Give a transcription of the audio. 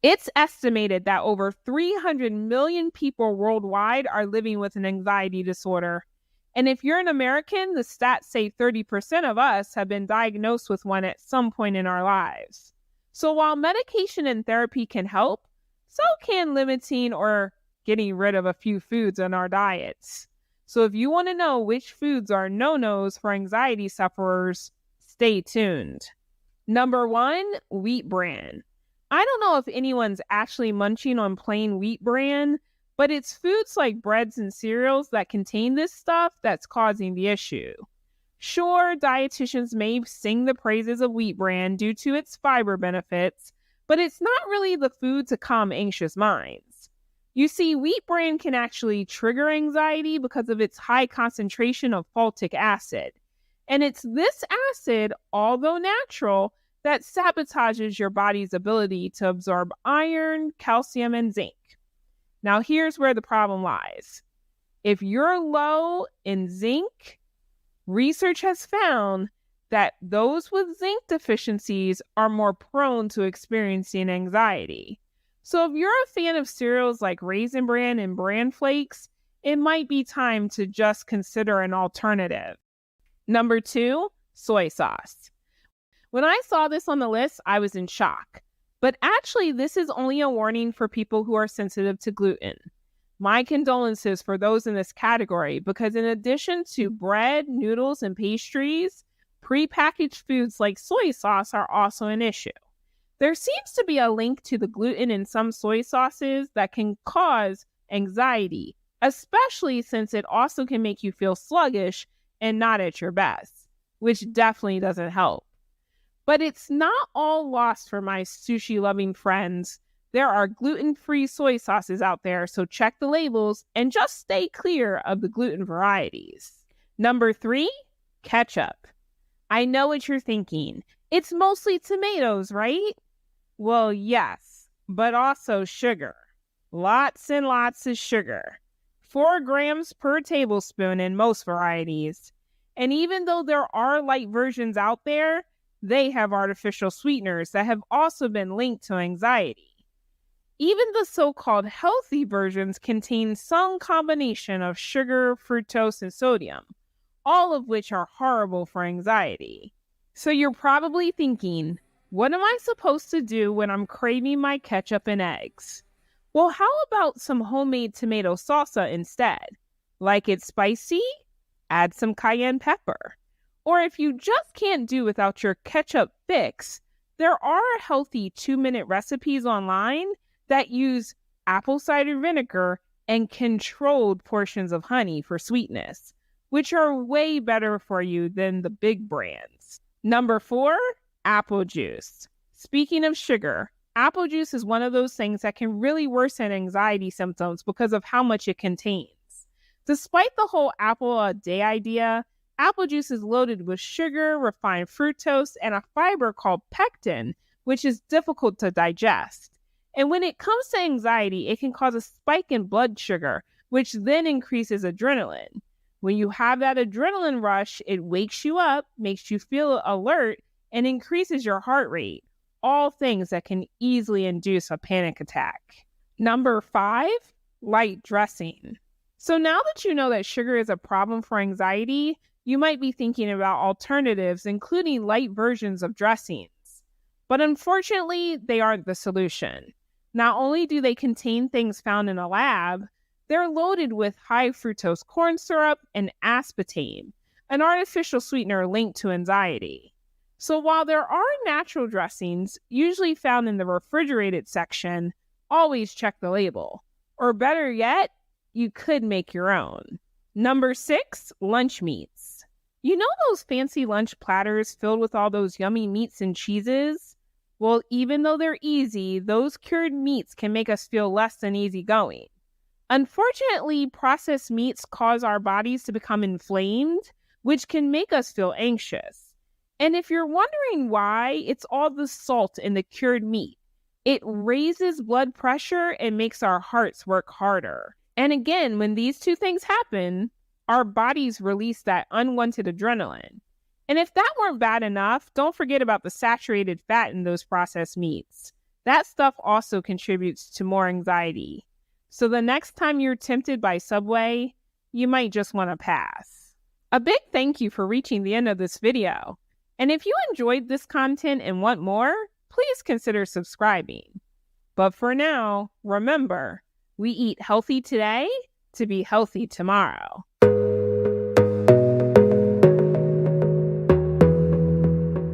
It's estimated that over 300 million people worldwide are living with an anxiety disorder. And if you're an American, the stats say 30% of us have been diagnosed with one at some point in our lives. So while medication and therapy can help, so can limiting or getting rid of a few foods in our diets. So if you want to know which foods are no-nos for anxiety sufferers, stay tuned. Number 1, wheat bran. I don't know if anyone's actually munching on plain wheat bran, but it's foods like breads and cereals that contain this stuff that's causing the issue. Sure, dietitians may sing the praises of wheat bran due to its fiber benefits, but it's not really the food to calm anxious minds. You see, wheat bran can actually trigger anxiety because of its high concentration of fulvic acid. And it's this acid, although natural, that sabotages your body's ability to absorb iron, calcium, and zinc. Now, here's where the problem lies. If you're low in zinc, research has found that those with zinc deficiencies are more prone to experiencing anxiety. So if you're a fan of cereals like Raisin Bran and Bran Flakes, it might be time to just consider an alternative. Number 2, soy sauce. When I saw this on the list, I was in shock. But actually, this is only a warning for people who are sensitive to gluten. My condolences for those in this category, because in addition to bread, noodles, and pastries, prepackaged foods like soy sauce are also an issue. There seems to be a link to the gluten in some soy sauces that can cause anxiety, especially since it also can make you feel sluggish and not at your best, which definitely doesn't help. But it's not all lost for my sushi-loving friends. There are gluten-free soy sauces out there, so check the labels and just stay clear of the gluten varieties. Number 3, ketchup. I know what you're thinking. It's mostly tomatoes, right? Well, yes, but also sugar. Lots and lots of sugar. 4 grams per tablespoon in most varieties. And even though there are light versions out there, they have artificial sweeteners that have also been linked to anxiety. Even the so-called healthy versions contain some combination of sugar, fructose, and sodium, all of which are horrible for anxiety. So you're probably thinking, what am I supposed to do when I'm craving my ketchup and eggs? Well, how about some homemade tomato salsa instead? Like it spicy? Add some cayenne pepper. Or if you just can't do without your ketchup fix, there are healthy 2-minute recipes online that use apple cider vinegar and controlled portions of honey for sweetness, which are way better for you than the big brands. Number 4, apple juice. Speaking of sugar, apple juice is one of those things that can really worsen anxiety symptoms because of how much it contains. Despite the whole apple a day idea, apple juice is loaded with sugar, refined fructose, and a fiber called pectin, which is difficult to digest. And when it comes to anxiety, it can cause a spike in blood sugar, which then increases adrenaline. When you have that adrenaline rush, it wakes you up, makes you feel alert, and increases your heart rate. All things that can easily induce a panic attack. Number 5, light dressing. So now that you know that sugar is a problem for anxiety, you might be thinking about alternatives, including light versions of dressings. But unfortunately, they aren't the solution. Not only do they contain things found in a lab, they're loaded with high fructose corn syrup and aspartame, an artificial sweetener linked to anxiety. So while there are natural dressings, usually found in the refrigerated section, always check the label. Or better yet, you could make your own. Number 6, lunch meats. You know those fancy lunch platters filled with all those yummy meats and cheeses? Well, even though they're easy, those cured meats can make us feel less than easygoing. Unfortunately, processed meats cause our bodies to become inflamed, which can make us feel anxious. And if you're wondering why, it's all the salt in the cured meat. It raises blood pressure and makes our hearts work harder. And again, when these two things happen, our bodies release that unwanted adrenaline. And if that weren't bad enough, don't forget about the saturated fat in those processed meats. That stuff also contributes to more anxiety. So the next time you're tempted by Subway, you might just want to pass. A big thank you for reaching the end of this video. And if you enjoyed this content and want more, please consider subscribing. But for now, remember, we eat healthy today to be healthy tomorrow.